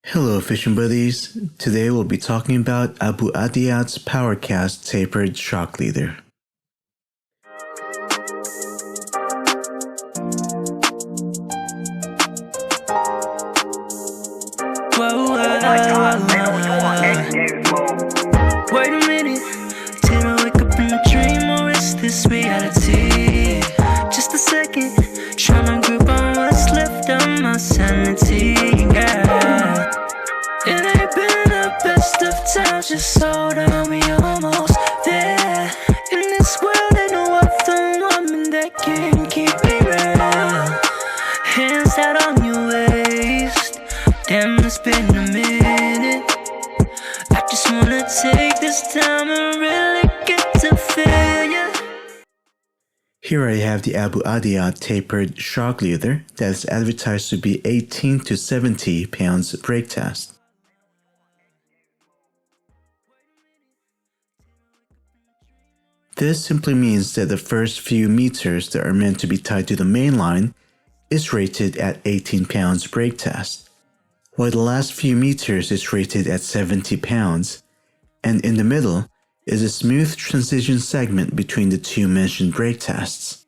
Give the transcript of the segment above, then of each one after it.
Hello fishing buddies, today we'll be talking about AbuAdiyat's PowerCast Tapered shock leader. Wait a minute, did I wake up in a dream or is this reality? Just a second, tryna grip on what's left of my sanity, yeah. It ain't been the best of times, just hold on, we almost there. In this world ain't no other woman that can keep me real. Hands out on your waist, damn it's been a minute. I just wanna take this time and really get to feel ya. Here I have the AbuAdiyat Tapered shock leader that is advertised to be 18 to 70 pounds break test. This simply means that the first few meters that are meant to be tied to the main line is rated at 18 pounds break test, while the last few meters is rated at 70 pounds, and in the middle is a smooth transition segment between the two mentioned break tests.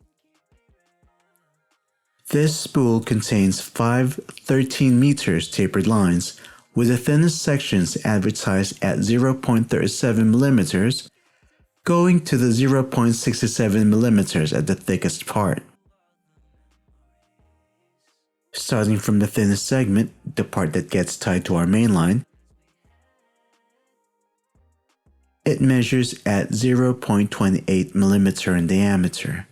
This spool contains 5 13 meters tapered lines, with the thinnest sections advertised at 0.37 millimeters, going to the 0.67 millimeters at the thickest part. Starting from the thinnest segment, the part that gets tied to our main line, it measures at 0.28 millimeter in diameter.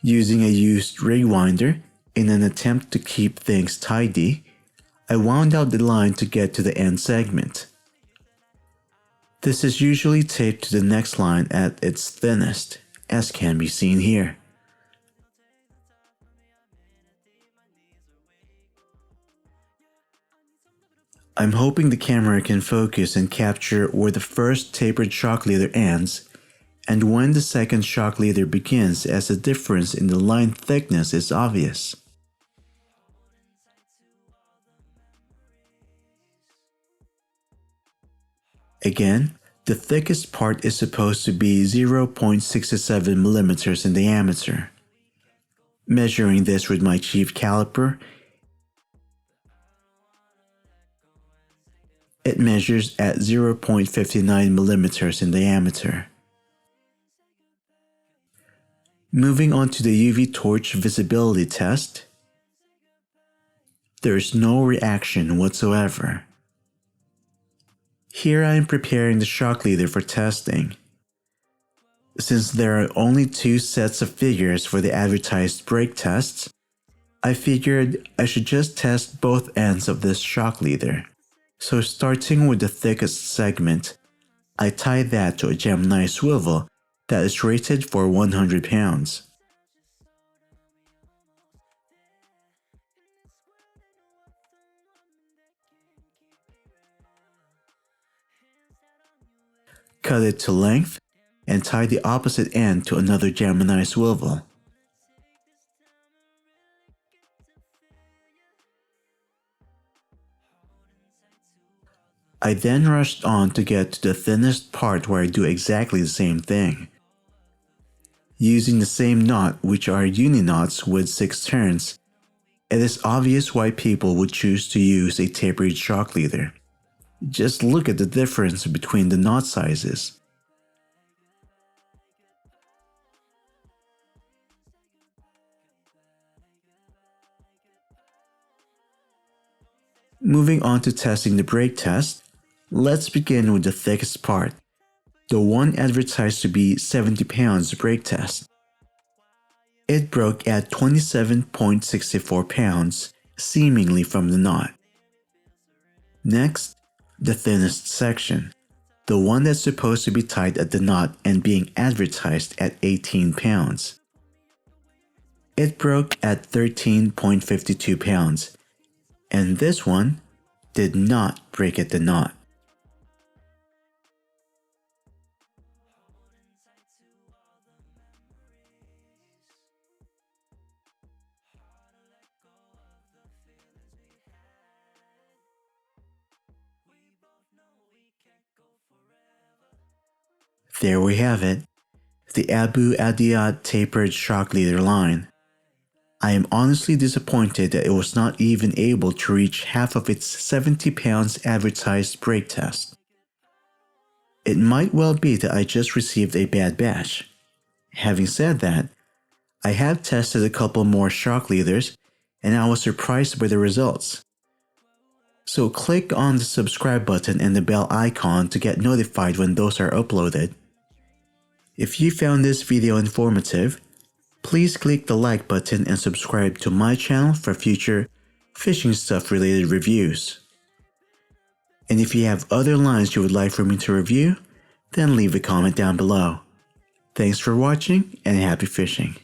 Using a used rig winder, in an attempt to keep things tidy, I wound out the line to get to the end segment. This is usually taped to the next line at its thinnest, as can be seen here. I'm hoping the camera can focus and capture where the first tapered shock leader ends and when the second shock leader begins, as the difference in the line thickness is obvious. Again, the thickest part is supposed to be 0.67 millimeters in diameter. Measuring this with my cheap caliper, it measures at 0.59 millimeters in diameter. Moving on to the UV torch visibility test, there is no reaction whatsoever. Here I am preparing the shock leader for testing. Since there are only 2 sets of figures for the advertised break tests, I figured I should just test both ends of this shock leader. So starting with the thickest segment, I tie that to a Gemini swivel that is rated for 100 pounds. Cut it to length and tie the opposite end to another Gemini swivel. I then rushed on to get to the thinnest part where I do exactly the same thing. Using the same knot, which are uni knots with 6 turns, it is obvious why people would choose to use a tapered shock leader. Just look at the difference between the knot sizes. Moving on to testing the break test, let's begin with the thickest part, the one advertised to be 70 pounds break test. It broke at 27.64 pounds, seemingly from the knot. Next, the thinnest section, the one that's supposed to be tied at the knot and being advertised at 18 pounds. It broke at 13.52 pounds, and this one did not break at the knot. There we have it, the AbuAdiyat tapered shock leader line. I am honestly disappointed that it was not even able to reach half of its 70 pounds advertised brake test. It might well be that I just received a bad batch. Having said that, I have tested a couple more shock leaders and I was surprised by the results. So click on the subscribe button and the bell icon to get notified when those are uploaded. If you found this video informative, please click the like button and subscribe to my channel for future fishing stuff related reviews. And if you have other lines you would like for me to review, then leave a comment down below. Thanks for watching and happy fishing.